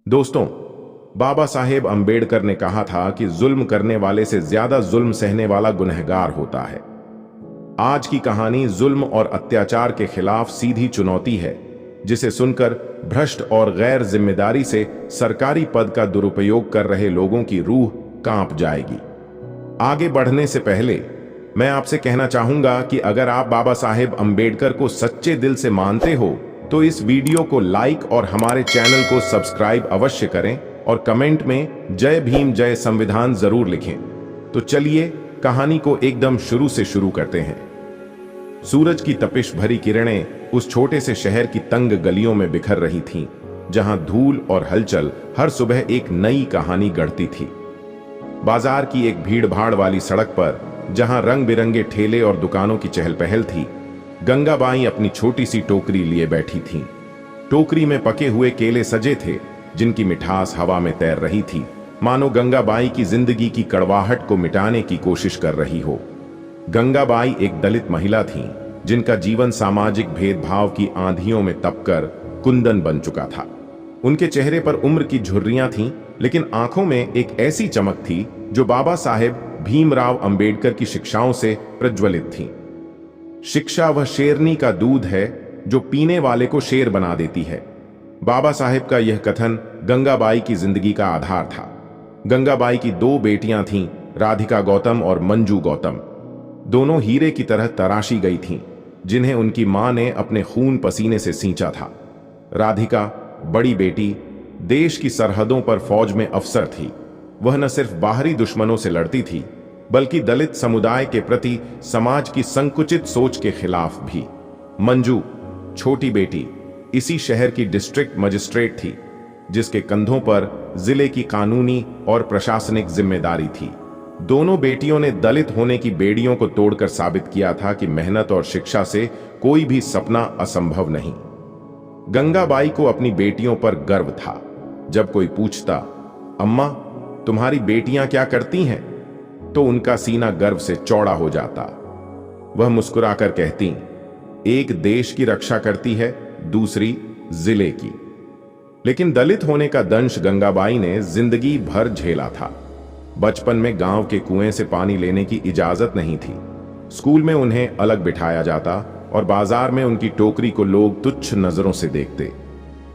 दोस्तों, बाबा साहेब अंबेडकर ने कहा था कि जुल्म करने वाले से ज्यादा जुल्म सहने वाला गुनहगार होता है। आज की कहानी जुल्म और अत्याचार के खिलाफ सीधी चुनौती है, जिसे सुनकर भ्रष्ट और गैर जिम्मेदारी से सरकारी पद का दुरुपयोग कर रहे लोगों की रूह कांप जाएगी। आगे बढ़ने से पहले मैं आपसे कहना चाहूंगा कि अगर आप बाबा साहेब अंबेडकर को सच्चे दिल से मानते हो तो इस वीडियो को लाइक और हमारे चैनल को सब्सक्राइब अवश्य करें और कमेंट में जय भीम जय संविधान जरूर लिखें। तो चलिए कहानी को एकदम शुरू से शुरू करते हैं। सूरज की तपिश भरी किरणें उस छोटे से शहर की तंग गलियों में बिखर रही थीं, जहां धूल और हलचल हर सुबह एक नई कहानी गढ़ती थी। बाजार की एक भीड़ भाड़ वाली सड़क पर, जहां रंग बिरंगे ठेले और दुकानों की चहल पहल थी, गंगाबाई अपनी छोटी सी टोकरी लिए बैठी थीं। टोकरी में पके हुए केले सजे थे, जिनकी मिठास हवा में तैर रही थी, मानो गंगाबाई की जिंदगी की कड़वाहट को मिटाने की कोशिश कर रही हो। गंगाबाई एक दलित महिला थीं, जिनका जीवन सामाजिक भेदभाव की आंधियों में तपकर कुंदन बन चुका था। उनके चेहरे पर उम्र की झुर्रियां थीं, लेकिन आंखों में एक ऐसी चमक थी जो बाबा साहेब भीमराव अंबेडकर की शिक्षाओं से प्रज्वलित थी। शिक्षा वह शेरनी का दूध है जो पीने वाले को शेर बना देती है। बाबा साहेब का यह कथन गंगाबाई की जिंदगी का आधार था। गंगाबाई की दो बेटियां थीं, राधिका गौतम और मंजू गौतम। दोनों हीरे की तरह तराशी गई थीं, जिन्हें उनकी मां ने अपने खून पसीने से सींचा था। राधिका, बड़ी बेटी, देश की सरहदों पर फौज में अफसर थी। वह न सिर्फ बाहरी दुश्मनों से लड़ती थी, बल्कि दलित समुदाय के प्रति समाज की संकुचित सोच के खिलाफ भी। मंजू, छोटी बेटी, इसी शहर की डिस्ट्रिक्ट मजिस्ट्रेट थी, जिसके कंधों पर जिले की कानूनी और प्रशासनिक जिम्मेदारी थी। दोनों बेटियों ने दलित होने की बेड़ियों को तोड़कर साबित किया था कि मेहनत और शिक्षा से कोई भी सपना असंभव नहीं। गंगाबाई को अपनी बेटियों पर गर्व था। जब कोई पूछता, अम्मा, तुम्हारी बेटियां क्या करती हैं, तो उनका सीना गर्व से चौड़ा हो जाता। वह मुस्कुराकर कहती, एक देश की रक्षा करती है, दूसरी जिले की। लेकिन दलित होने का दंश गंगाबाई ने जिंदगी भर झेला था। बचपन में गांव के कुएं से पानी लेने की इजाजत नहीं थी। स्कूल में उन्हें अलग बिठाया जाता और बाजार में उनकी टोकरी को लोग तुच्छ नजरों से देखते।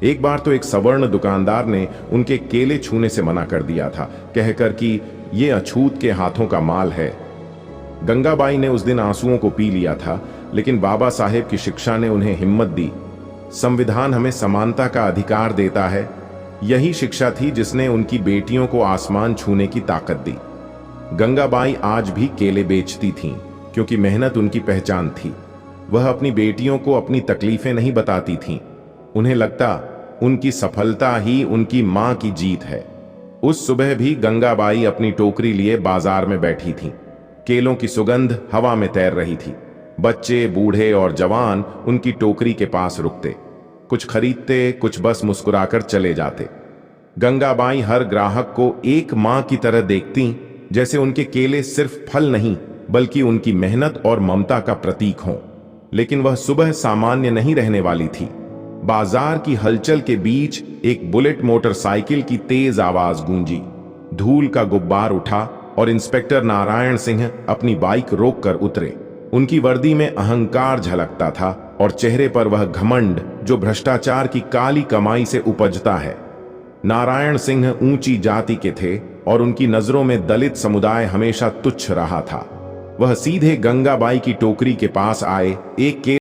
एक बार तो एक सवर्ण दुकानदार ने उनके केले छूने से मना कर दिया था, कहकर कि ये अछूत के हाथों का माल है। गंगाबाई ने उस दिन आंसुओं को पी लिया था, लेकिन बाबा साहेब की शिक्षा ने उन्हें हिम्मत दी। संविधान हमें समानता का अधिकार देता है। यही शिक्षा थी जिसने उनकी बेटियों को आसमान छूने की ताकत दी। गंगाबाई आज भी केले बेचती थीं, क्योंकि मेहनत उनकी पहचान थी। वह अपनी बेटियों को अपनी तकलीफें नहीं बताती थीं। उन्हें लगता उनकी सफलता ही उनकी मां की जीत है। उस सुबह भी गंगाबाई अपनी टोकरी लिए बाजार में बैठी थीं। केलों की सुगंध हवा में तैर रही थी। बच्चे, बूढ़े और जवान उनकी टोकरी के पास रुकते, कुछ खरीदते, कुछ बस मुस्कुराकर चले जाते। गंगाबाई हर ग्राहक को एक मां की तरह देखती, जैसे उनके केले सिर्फ फल नहीं, बल्कि उनकी मेहनत और ममता का प्रतीक हों। लेकिन वह सुबह सामान्य नहीं रहने वाली थी। बाजार की हलचल के बीच एक बुलेट मोटरसाइकिल की तेज आवाज गूंजी। धूल का गुब्बार उठा और इंस्पेक्टर नारायण सिंह अपनी बाइक रोककर उतरे। उनकी वर्दी में अहंकार झलकता था और चेहरे पर वह घमंड जो भ्रष्टाचार की काली कमाई से उपजता है। नारायण सिंह ऊंची जाति के थे और उनकी नजरों में दलित समुदाय हमेशा तुच्छ रहा था। वह सीधे गंगाबाई की टोकरी के पास आए, एक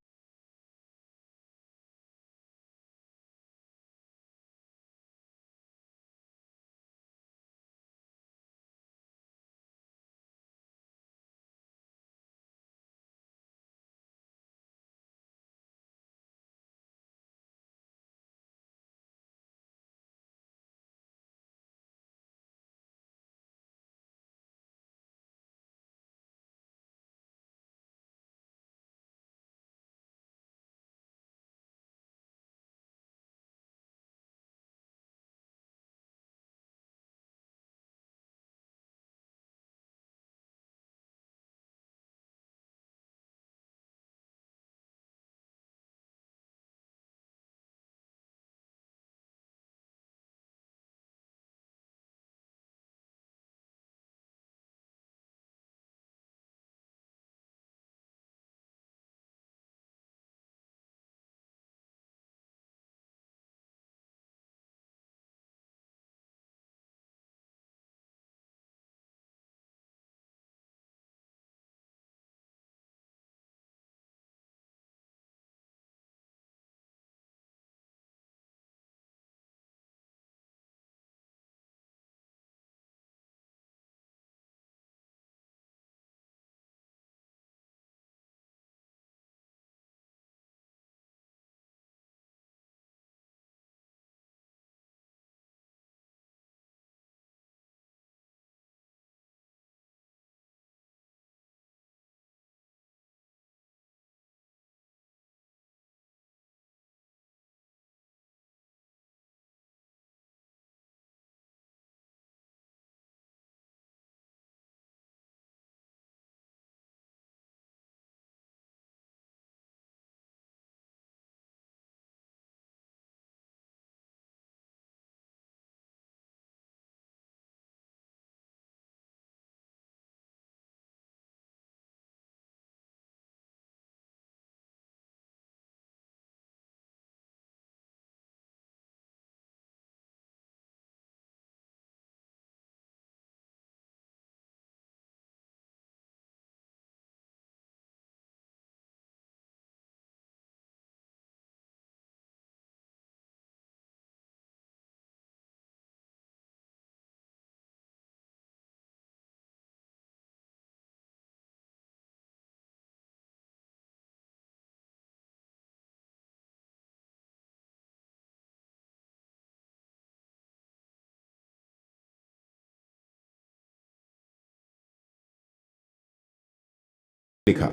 लिखा,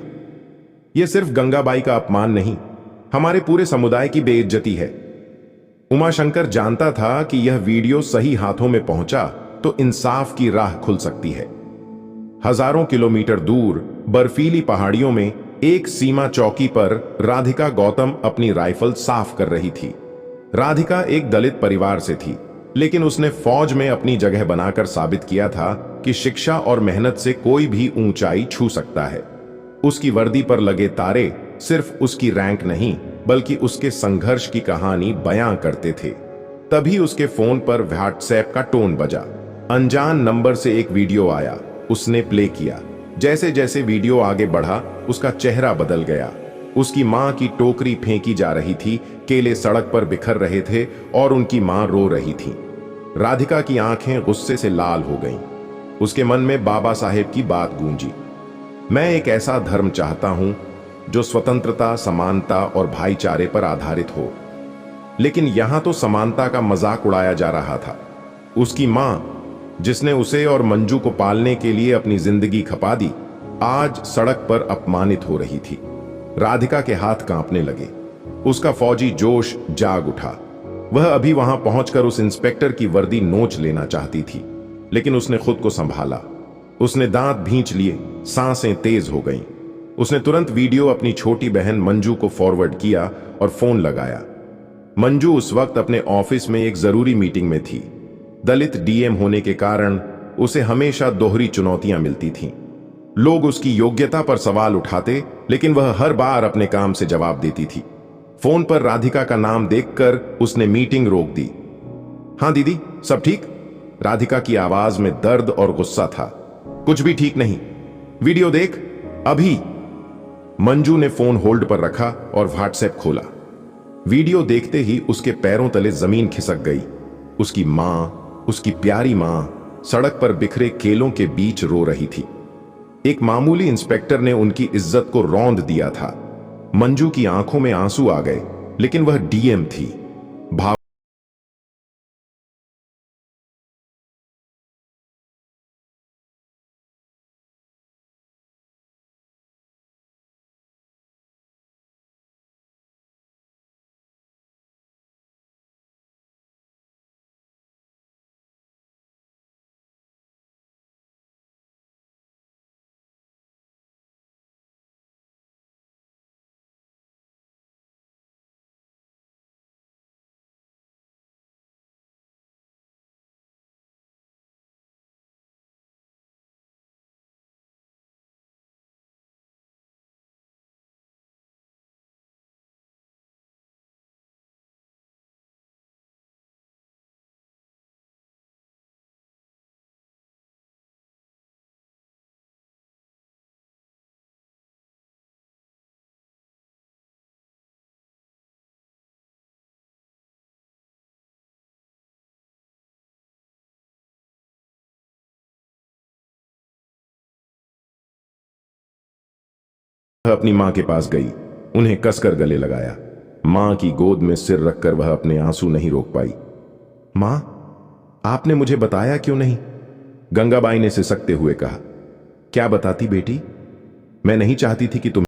यह सिर्फ गंगाबाई का अपमान नहीं, हमारे पूरे समुदाय की बेइज्जती है। उमाशंकर जानता था कि यह वीडियो सही हाथों में पहुंचा तो इंसाफ की राह खुल सकती है। हजारों किलोमीटर दूर बर्फीली पहाड़ियों में एक सीमा चौकी पर राधिका गौतम अपनी राइफल साफ कर रही थी। राधिका एक दलित परिवार से थी, लेकिन उसने फौज में अपनी जगह बनाकर साबित किया था कि शिक्षा और मेहनत से कोई भी ऊंचाई छू सकता है। उसकी वर्दी पर लगे तारे सिर्फ उसकी रैंक नहीं, बल्कि उसके संघर्ष की कहानी बयां करते थे। तभी उसके फोन पर व्हाट्सएप का टोन बजा। अनजान नंबर से एक वीडियो आया। उसने प्ले किया। जैसे जैसे वीडियो आगे बढ़ा, उसका चेहरा बदल गया। उसकी मां की टोकरी फेंकी जा रही थी, केले सड़क पर बिखर रहे थे और उनकी मां रो रही थी। राधिका की आंखें गुस्से से लाल हो गईं। उसके मन में बाबा साहेब की बात गूंजी, मैं एक ऐसा धर्म चाहता हूं जो स्वतंत्रता, समानता और भाईचारे पर आधारित हो। लेकिन यहां तो समानता का मजाक उड़ाया जा रहा था। उसकी मां, जिसने उसे और मंजू को पालने के लिए अपनी जिंदगी खपा दी, आज सड़क पर अपमानित हो रही थी। राधिका के हाथ कांपने लगे। उसका फौजी जोश जाग उठा। वह अभी वहां पहुंचकर उस इंस्पेक्टर की वर्दी नोच लेना चाहती थी, लेकिन उसने खुद को संभाला। उसने दांत भींच लिए, सांसें तेज हो गईं। उसने तुरंत वीडियो अपनी छोटी बहन मंजू को फॉरवर्ड किया और फोन लगाया। मंजू उस वक्त अपने ऑफिस में एक जरूरी मीटिंग में थी। दलित डीएम होने के कारण उसे हमेशा दोहरी चुनौतियां मिलती थीं। लोग उसकी योग्यता पर सवाल उठाते, लेकिन वह हर बार अपने काम से जवाब देती थी। फोन पर राधिका का नाम देखकर उसने मीटिंग रोक दी। हाँ दीदी, सब ठीक? राधिका की आवाज में दर्द और गुस्सा था। कुछ भी ठीक नहीं, वीडियो देख अभी। मंजू ने फोन होल्ड पर रखा और व्हाट्सएप खोला। वीडियो देखते ही उसके पैरों तले जमीन खिसक गई। उसकी मां, उसकी प्यारी मां, सड़क पर बिखरे केलों के बीच रो रही थी। एक मामूली इंस्पेक्टर ने उनकी इज्जत को रौंद दिया था। मंजू की आंखों में आंसू आ गए, लेकिन वह डीएम थी। भाव अपनी मां के पास गई, उन्हें कसकर गले लगाया। मां की गोद में सिर रखकर वह अपने आंसू नहीं रोक पाई। मां, आपने मुझे बताया क्यों नहीं? गंगाबाई ने सिसकते हुए कहा। क्या बताती बेटी? मैं नहीं चाहती थी कि तुम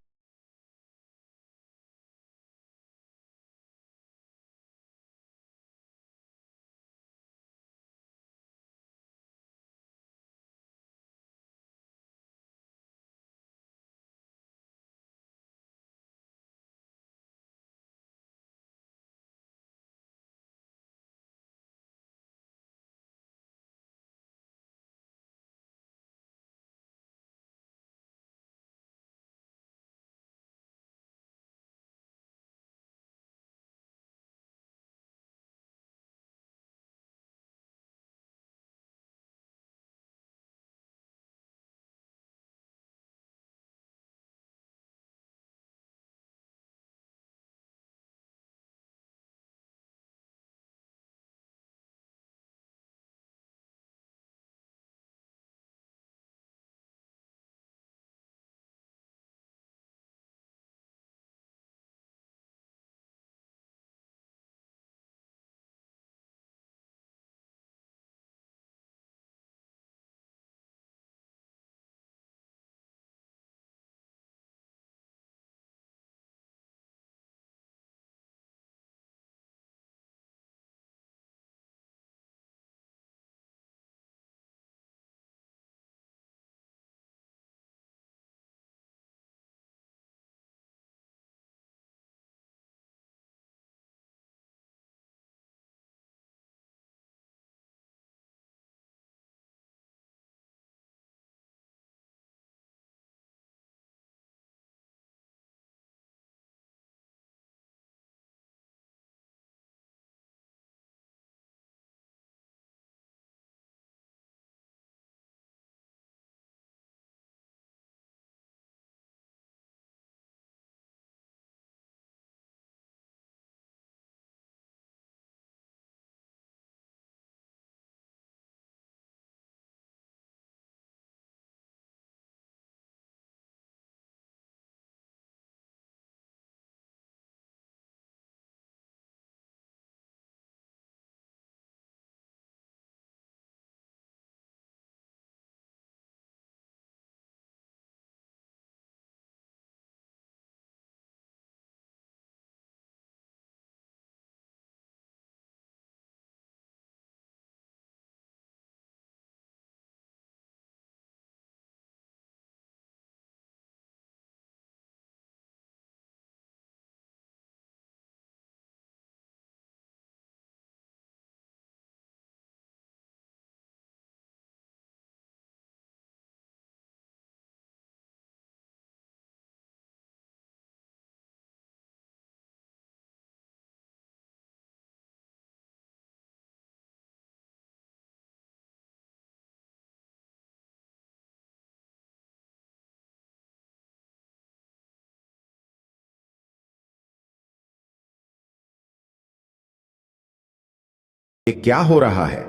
ये क्या हो रहा है?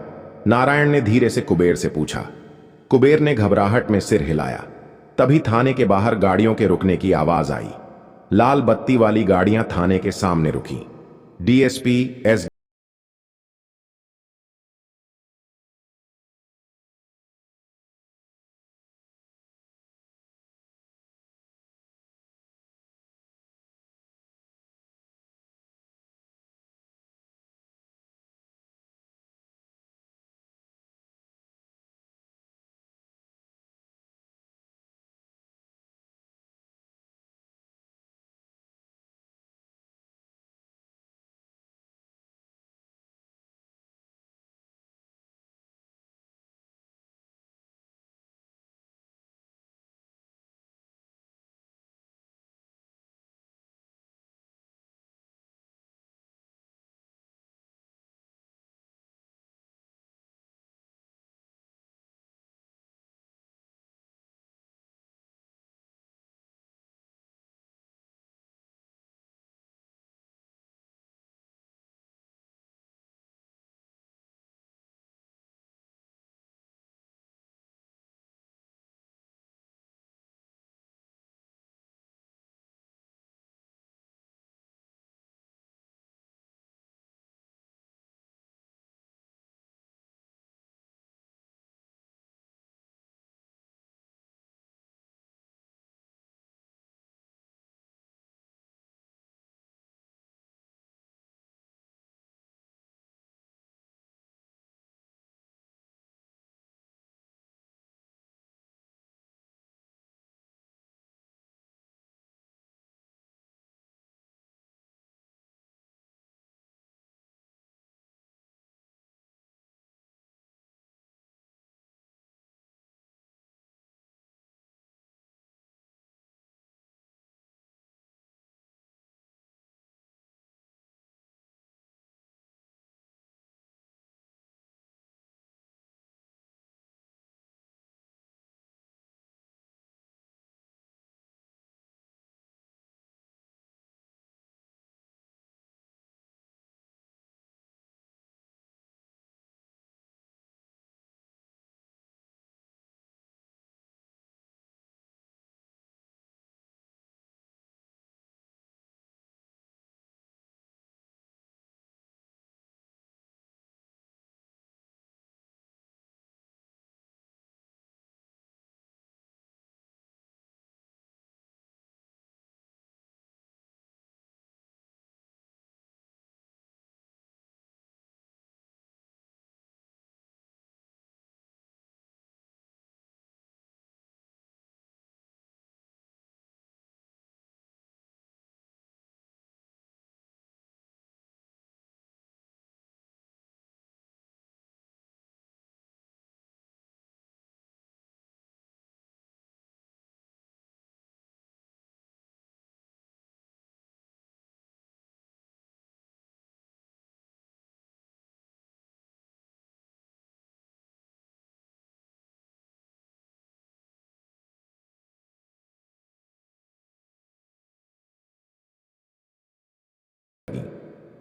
नारायण ने धीरे से कुबेर से पूछा। कुबेर ने घबराहट में सिर हिलाया। तभी थाने के बाहर गाड़ियों के रुकने की आवाज आई। लाल बत्ती वाली गाड़ियां थाने के सामने रुकी। डीएसपी एस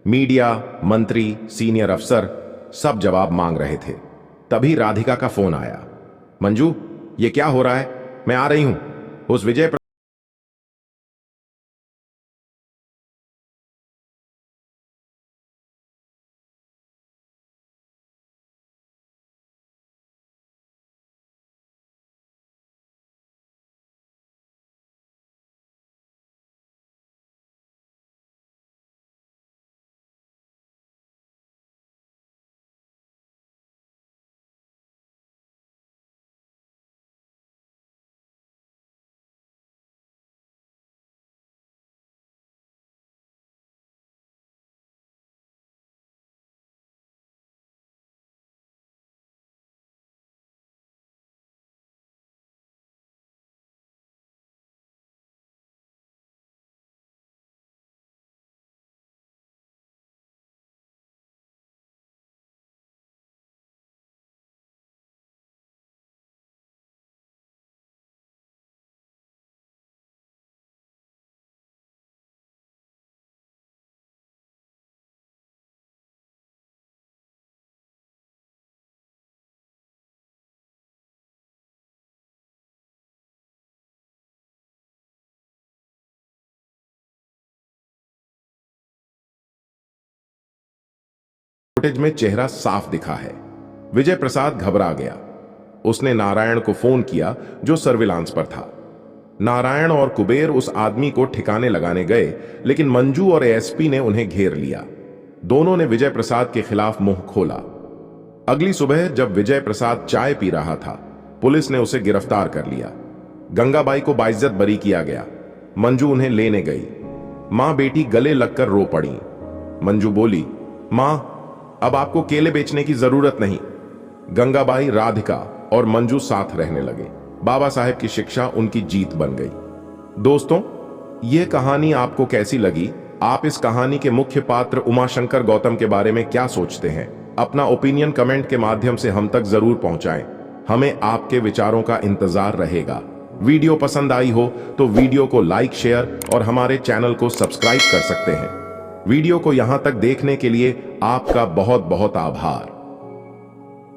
मीडिया, मंत्री, सीनियर अफसर सब जवाब मांग रहे थे। तभी राधिका का फोन आया। मंजू, ये क्या हो रहा है? मैं आ रही हूं। उस विजय फुटेज में चेहरा साफ दिखा है। विजय प्रसाद घबरा गया। उसने नारायण को फोन किया जो सर्विलांस पर था। नारायण और कुबेर उस आदमी को ठिकाने लगाने गए, लेकिन मंजू और एसपी ने उन्हें घेर लिया। दोनों ने विजय प्रसाद के खिलाफ मुंह खोला। अगली सुबह जब विजय प्रसाद चाय पी रहा था, पुलिस ने उसे गिरफ्तार कर लिया। गंगाबाई को बाइज्जत बरी किया गया। मंजू उन्हें लेने गई। मां बेटी गले लगकर रो पड़ी। मंजू बोली, मां, अब आपको केले बेचने की जरूरत नहीं। गंगाबाई, राधिका और मंजू साथ रहने लगे। बाबा साहेब की शिक्षा उनकी जीत बन गई। दोस्तों, यह कहानी आपको कैसी लगी? आप इस कहानी के मुख्य पात्र उमाशंकर गौतम के बारे में क्या सोचते हैं? अपना ओपिनियन कमेंट के माध्यम से हम तक जरूर पहुंचाएं। हमें आपके विचारों का इंतजार रहेगा। वीडियो पसंद आई हो तो वीडियो को लाइक, शेयर और हमारे चैनल को सब्सक्राइब कर सकते हैं। वीडियो को यहां तक देखने के लिए आपका बहुत बहुत आभार।